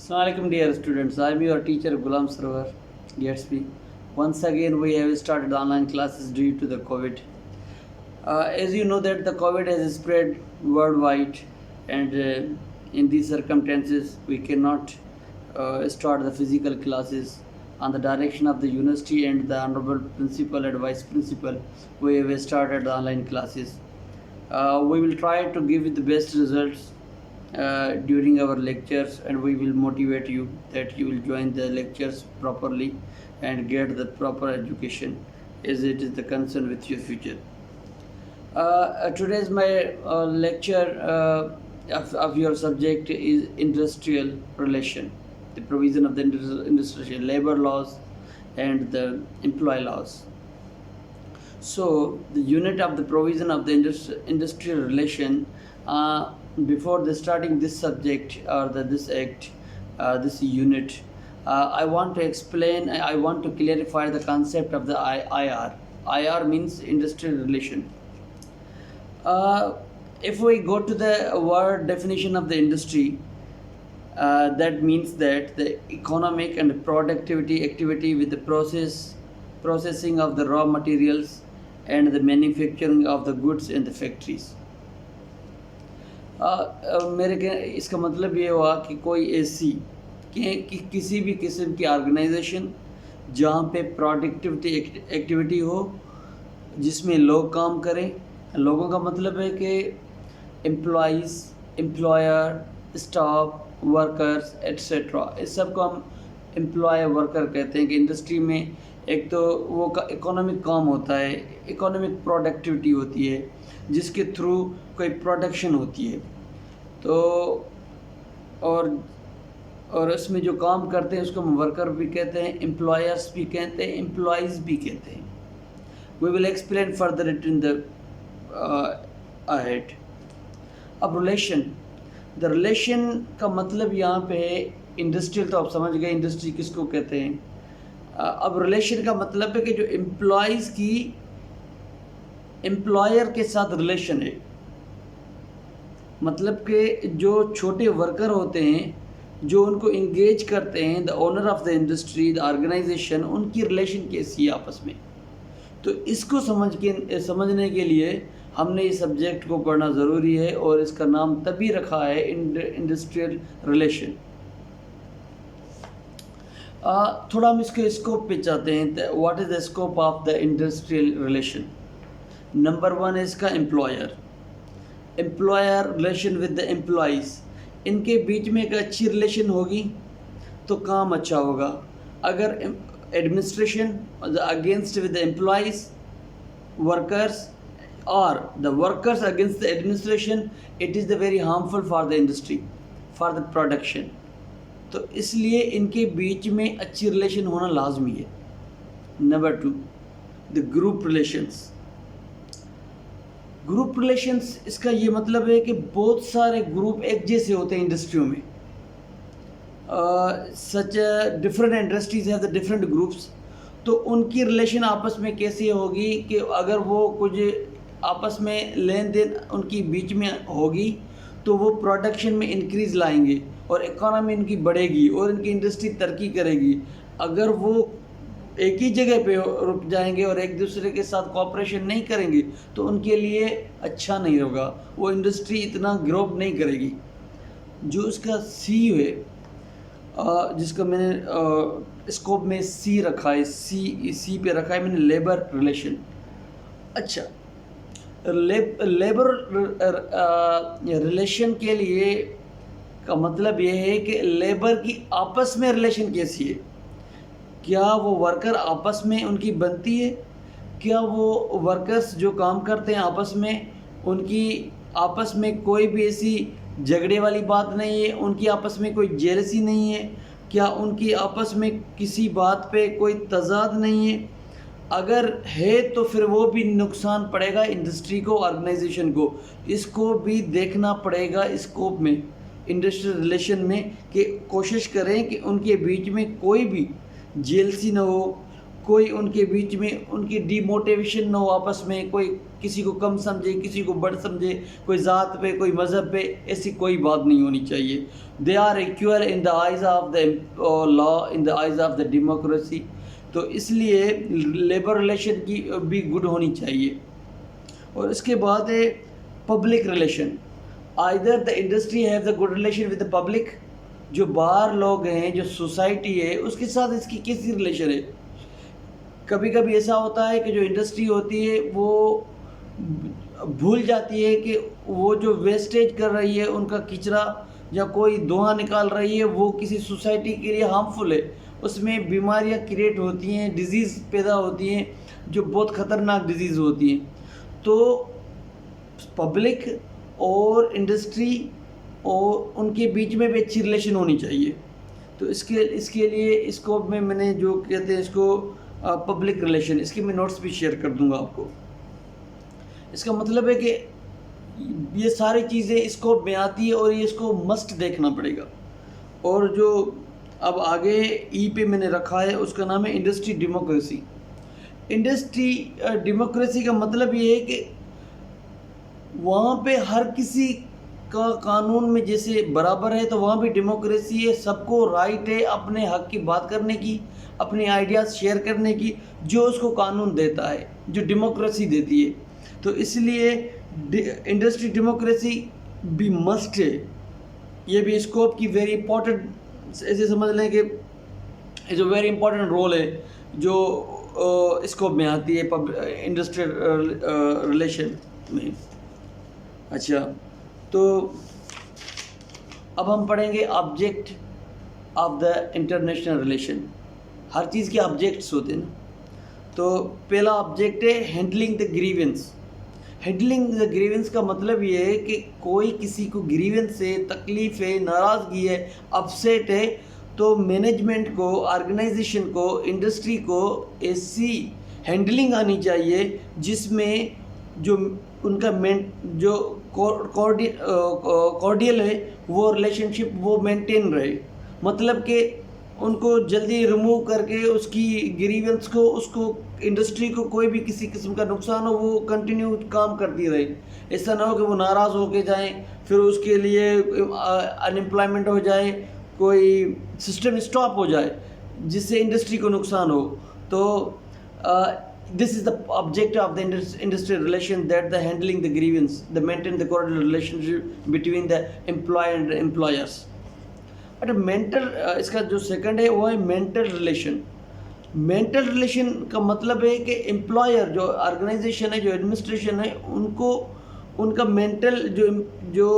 Assalamualaikum dear students, I am your teacher Gulam Sarwar, Gatsby. Once again we have started online classes due to the COVID. As you know that the COVID has spread worldwide and in these circumstances we cannot start the physical classes. On the direction of the university and the honorable principal and vice principal, we have started the online classes. We will try to give you the best results during our lectures, and we will motivate you that you will join the lectures properly and get the proper education as it is the concern with your future. Today's my lecture of your subject is industrial relation, the provision of the industrial labor laws and the employee laws. So the unit of the provision of the industrial relation, before the starting this subject or this act, this unit, I want to explain, I want to clarify the concept of the IR. IR means industrial relation. If we go to the word definition of the industry, that means that the economic and productivity activity with the processing of the raw materials and the manufacturing of the goods in the factories. मेरे के इसका मतलब ये हुआ कि कोई ऐसी कि किसी भी किस्म की ऑर्गेनाइजेशन जहाँ पे प्रोडक्टिविटी एक्टिविटी हो, जिसमें लोग काम करें. लोगों का मतलब है कि employees, employer, staff, workers etcetera. इस सब को हम एम्प्लॉय वर्कर कहते हैं कि इंडस्ट्री में एक तो वो का इकोनॉमिक काम होता है, इकोनॉमिक प्रोडक्टिविटी होती है जिसके थ्रू कोई प्रोडक्शन होती है. तो और इसमें जो काम करते हैं उसको हम वर्कर भी कहते हैं, एम्प्लॉयर्स भी कहते हैं, एम्प्लॉइज़ भी कहते हैं. We will explain further it in the ahead. अब रिलेशन, द रिलेशन का मतलब यहाँ पे इंडस्ट्रियल, तो आप समझ गए इंडस्ट्री किसको कहते हैं. अब रिलेशन का मतलब है कि जो एम्प्लॉइज़ की एम्प्लॉयर के साथ रिलेशन है. मतलब कि जो छोटे वर्कर होते हैं जो उनको इंगेज करते हैं, the owner of the industry, the organisation, उनकी रिलेशन कैसी है आपस में. तो इसको समझने के लिए हमने इस सब्जेक्ट को पढ़ना ज़रूरी है और इसका नाम तभी रखा है इंडस्ट्रियल रिलेशन. थोड़ा हम इसके स्कोप पे चाहते हैं. What is the scope of the industrial relation. Number one है इसका employer relation with the employees. इनके बीच में एक अच्छी रिलेशन होगी तो काम अच्छा होगा. अगर administration against with the employees, workers, और the workers against the administration, it is the very harmful for the industry, for the production. तो इसलिए इनके बीच में अच्छी रिलेशन होना लाजमी है. Number two, the group relations. Group relations, इसका ये मतलब है कि बहुत सारे ग्रुप एक जैसे होते हैं इंडस्ट्रियों में. Such different industries have the different groups. तो उनकी रिलेशन आपस में कैसी होगी कि अगर वो कुछ आपस में लेन देन उनकी बीच में होगी तो वो प्रोडक्शन में इंक्रीज़ लाएंगे और इकोनॉमी इनकी बढ़ेगी और इनकी इंडस्ट्री तरक्की करेगी. अगर वो एक ही जगह पे रुक जाएंगे और एक दूसरे के साथ कोऑपरेशन नहीं करेंगे तो उनके लिए अच्छा नहीं होगा, वो इंडस्ट्री इतना ग्रोव नहीं करेगी. जो इसका सी है, जिसका मैंने स्कोप में सी रखा है, सी पे रखा है मैंने, लेबर रिलेशन. अच्छा, लेबर रिलेशन के लिए का मतलब ये है कि लेबर की आपस में रिलेशन कैसी है. क्या वो वर्कर आपस में उनकी बनती है, क्या वो वर्कर्स जो काम करते हैं आपस में उनकी आपस में कोई भी ऐसी झगड़े वाली बात नहीं है, उनकी आपस में कोई जेलसी नहीं है, क्या उनकी आपस में किसी बात पे कोई तजाद नहीं है. अगर है तो फिर वो भी नुकसान पड़ेगा इंडस्ट्री को, ऑर्गेनाइजेशन को. इसको भी देखना पड़ेगा स्कोप में, इंडस्ट्रियल रिलेशन में, कि कोशिश करें कि उनके बीच में कोई भी जेलसी ना हो कोई उनके बीच में उनकी डीमोटिवेशन ना हो आपस में, कोई किसी को कम समझे, किसी को बड़ समझे, कोई ज़ात पे, कोई मज़हब पे, ऐसी कोई बात नहीं होनी चाहिए। They are equal in the eyes of the law, in the eyes of the democracy. तो इसलिए लेबर रिलेशन की भी गुड होनी चाहिए। और इसके बाद है public relation. Either the industry have the good relation with the public, जो बाहर लोग हैं, जो सोसाइटी है, उसके साथ इसकी कैसी रिलेशन है। कभी कभी ऐसा होता है कि जो इंडस्ट्री होती है वो भूल जाती है कि वो जो वेस्टेज कर रही है, उनका कचरा या कोई धुआं निकाल रही है, वो किसी सोसाइटी के लिए हार्मफुल है। उसमें बीमारियां क्रिएट होती हैं, डिजीज़ पैदा होती हैं, जो बहुत ख़तरनाक डिजीज़ होती हैं। तो पब्लिक और इंडस्ट्री और उनके बीच में भी अच्छी रिलेशन होनी चाहिए। तो इसके लिए इसको मैंने जो कहते हैं इसको पब्लिक रिलेशन, इसके मैं नोट्स भी शेयर कर दूंगा आपको। इसका मतलब है कि ये सारी चीज़ें स्कोप में आती है और ये इसको मस्ट देखना पड़ेगा। और जो अब आगे ई पे मैंने रखा है उसका नाम है इंडस्ट्री डेमोक्रेसी। इंडस्ट्री डेमोक्रेसी का मतलब ये है कि वहाँ पे हर किसी का कानून में जैसे बराबर है, तो वहाँ भी डेमोक्रेसी है। सबको राइट है अपने हक की बात करने की, अपने आइडियाज़ शेयर करने की, जो उसको कानून देता है, जो डेमोक्रेसी देती है। तो इसलिए इंडस्ट्री डेमोक्रेसी भी मस्ट है। ये भी स्कोप की वेरी इंपॉर्टेंट, ऐसे समझ लें कि is a very important role है जो स्कोप में आती है इंडस्ट्रियल रिलेशन में। अच्छा, तो अब हम पढ़ेंगे object of the international relation. हर चीज़ के ऑब्जेक्ट्स होते हैं ना। तो पहला ऑब्जेक्ट है handling the grievance. Handling the grievance का मतलब ये है कि कोई किसी को ग्रीवेंस है, तकलीफ़ है, नाराज़गी है, अपसेट है, तो मैनेजमेंट को, ऑर्गेनाइजेशन को, इंडस्ट्री को ऐसी हैंडलिंग आनी चाहिए जिसमें जो उनका जो कॉर्डियल है वो रिलेशनशिप वो मेंटेन रहे। मतलब कि उनको जल्दी रिमूव करके उसकी ग्रीवेंस को, उसको इंडस्ट्री को कोई भी किसी किस्म का नुकसान हो, वो कंटिन्यू काम करती रहे। ऐसा ना हो कि वो नाराज़ होके जाएं, फिर उसके लिए अनएम्प्लॉयमेंट हो जाए, कोई सिस्टम स्टॉप हो जाए जिससे इंडस्ट्री को नुकसान हो। तो this is the object of the industrial relation, that the handling the grievance, the maintain the cordial relationship between the employer and the employers. But mental इसका जो सेकंड है वो है मेंटल रिलेशन। मेंटल रिलेशन का मतलब है कि employer, जो ऑर्गेनाइजेशन है, जो एडमिनिस्ट्रेशन है, उनको उनका मेंटल जो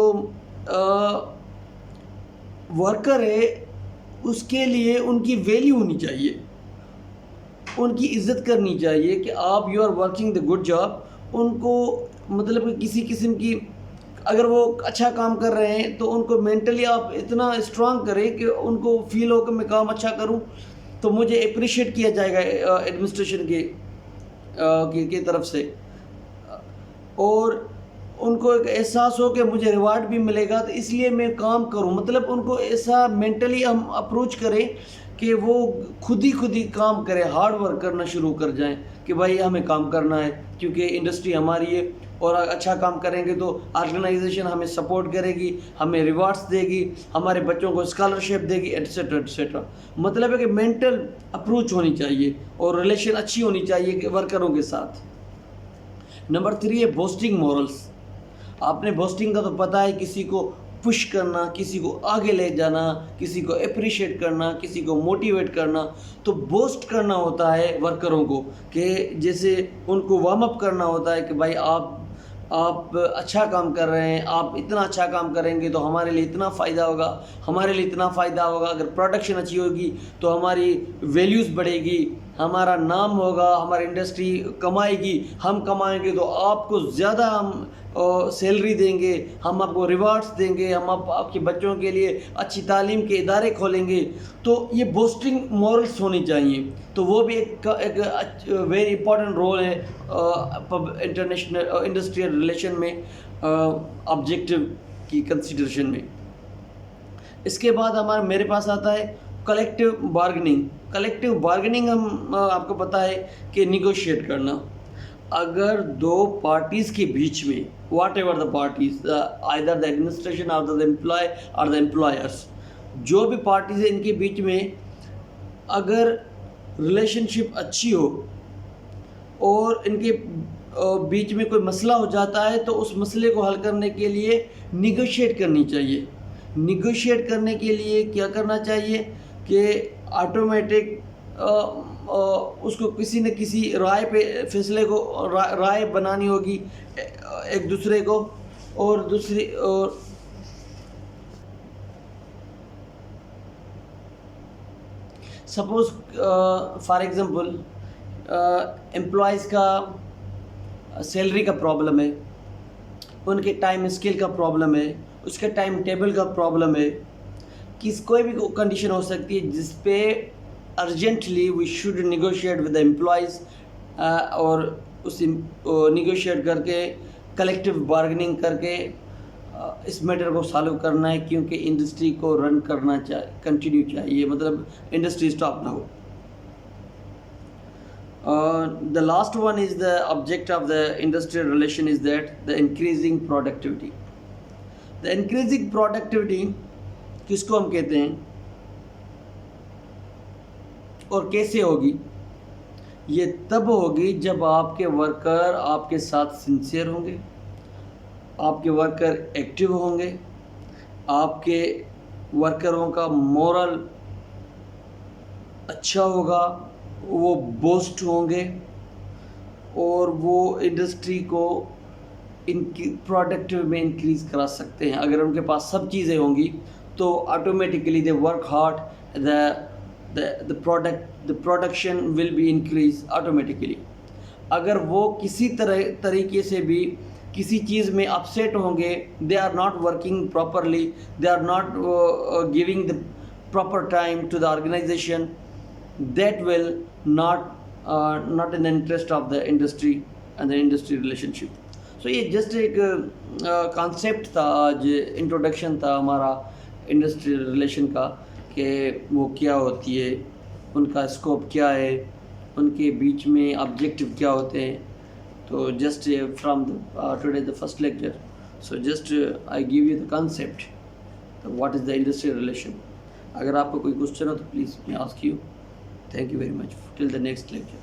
वर्कर है उसके लिए उनकी वैल्यू होनी चाहिए, उनकी इज्जत करनी चाहिए कि आप you are working the good job. उनको मतलब कि किसी किस्म की, अगर वो अच्छा काम कर रहे हैं तो उनको मेंटली आप इतना स्ट्रांग करें कि उनको फील हो कि मैं काम अच्छा करूं तो मुझे अप्रिशिएट किया जाएगा एडमिनिस्ट्रेशन की तरफ से, और उनको एक एहसास हो कि मुझे रिवार्ड भी मिलेगा, तो इसलिए मैं काम करूं। मतलब उनको ऐसा मेंटली हम अप्रोच करें कि वो खुद ही काम करें, हार्ड वर्क करना शुरू कर जाएं कि भाई हमें काम करना है क्योंकि इंडस्ट्री हमारी है, और अच्छा काम करेंगे तो ऑर्गेनाइजेशन हमें सपोर्ट करेगी, हमें रिवार्ड्स देगी, हमारे बच्चों को स्कॉलरशिप देगी, एट्सेट्रा एट्सेट्रा। मतलब है कि मेंटल अप्रोच होनी चाहिए और रिलेशन अच्छी होनी चाहिए कि वर्करों के साथ। नंबर 3 है बोस्टिंग मॉरल्स। आपने बोस्टिंग का तो पता है, किसी को पुश करना, किसी को आगे ले जाना, किसी को अप्रिशिएट करना, किसी को मोटिवेट करना। तो बोस्ट करना होता है वर्करों को, कि जैसे उनको वार्म अप करना होता है कि भाई आप अच्छा काम कर रहे हैं, आप इतना अच्छा काम करेंगे तो हमारे लिए इतना फ़ायदा होगा, हमारे लिए इतना फ़ायदा होगा। अगर प्रोडक्शन अच्छी होगी तो हमारी वैल्यूज़ बढ़ेगी, हमारा नाम होगा, हमारी इंडस्ट्री कमाएगी, हम कमाएंगे तो आपको ज़्यादा हम सैलरी देंगे, हम आपको रिवार्ड्स देंगे, हम आपके बच्चों के लिए अच्छी तालीम के इदारे खोलेंगे। तो ये बोस्टिंग मॉरल्स होनी चाहिए। तो वो भी एक वेरी इंपॉर्टेंट रोल है इंटरनेशनल इंडस्ट्रियल रिलेशन में, ऑब्जेक्टिव की कंसिडरेशन में। इसके बाद मेरे पास आता है कलेक्टिव बार्गेनिंग हम आपको पता है कि निगोशिएट करना। अगर दो पार्टीज़ के बीच में whatever the parties either the administration और द एम्प्लॉय और द एम्प्लॉयर्स, जो भी पार्टीज है इनके बीच में अगर रिलेशनशिप अच्छी हो और इनके बीच में कोई मसला हो जाता है तो उस मसले को हल करने के लिए निगोशिएट करनी चाहिए। निगोशिएट करने के लिए क्या करना चाहिए कि ऑटोमेटिक उसको किसी न किसी राय पे फैसले को राय बनानी होगी एक दूसरे को। और दूसरी और सपोज फॉर एग्ज़ाम्पल एम्प्लॉयज़ का सैलरी का प्रॉब्लम है, उनके टाइम स्केल का प्रॉब्लम है, उसके टाइम टेबल का प्रॉब्लम है, कोई भी कंडीशन हो सकती है जिस पे urgently we should negotiate with the employees और उस निगोशिएट करके कलेक्टिव बार्गेनिंग करके इस मैटर को सॉल्व करना है, क्योंकि इंडस्ट्री को रन करना कंटिन्यू चाहिए, मतलब इंडस्ट्री स्टॉप ना हो। The last one is the object of the industrial relation is that the increasing productivity. The increasing productivity किसको हम कहते हैं और कैसे होगी? ये तब होगी जब आपके वर्कर आपके साथ सिंसियर होंगे, आपके वर्कर एक्टिव होंगे, आपके वर्करों का मोरल अच्छा होगा, वो बूस्ट होंगे और वो इंडस्ट्री को इनकी प्रोडक्टिव में इंक्रीज़ करा सकते हैं। अगर उनके पास सब चीज़ें होंगी तो automatically they work hard, the production will be increase automatically. अगर वो किसी तरीके से भी किसी चीज़ में अपसेट होंगे, they are not working properly, they are not giving the proper time to the organisation, that will not in the interest of the industry and the industry relationship. So ये just एक concept था, आज introduction था हमारा industrial relation का कि वो क्या होती है, उनका स्कोप क्या है, उनके बीच में ऑब्जेक्टिव क्या होते हैं। तो just from today the first lecture, so just I give you the concept what is the industrial relation. अगर आपको कोई क्वेश्चन हो तो प्लीज़ मैं ask you. Thank you very much. Till the next lecture.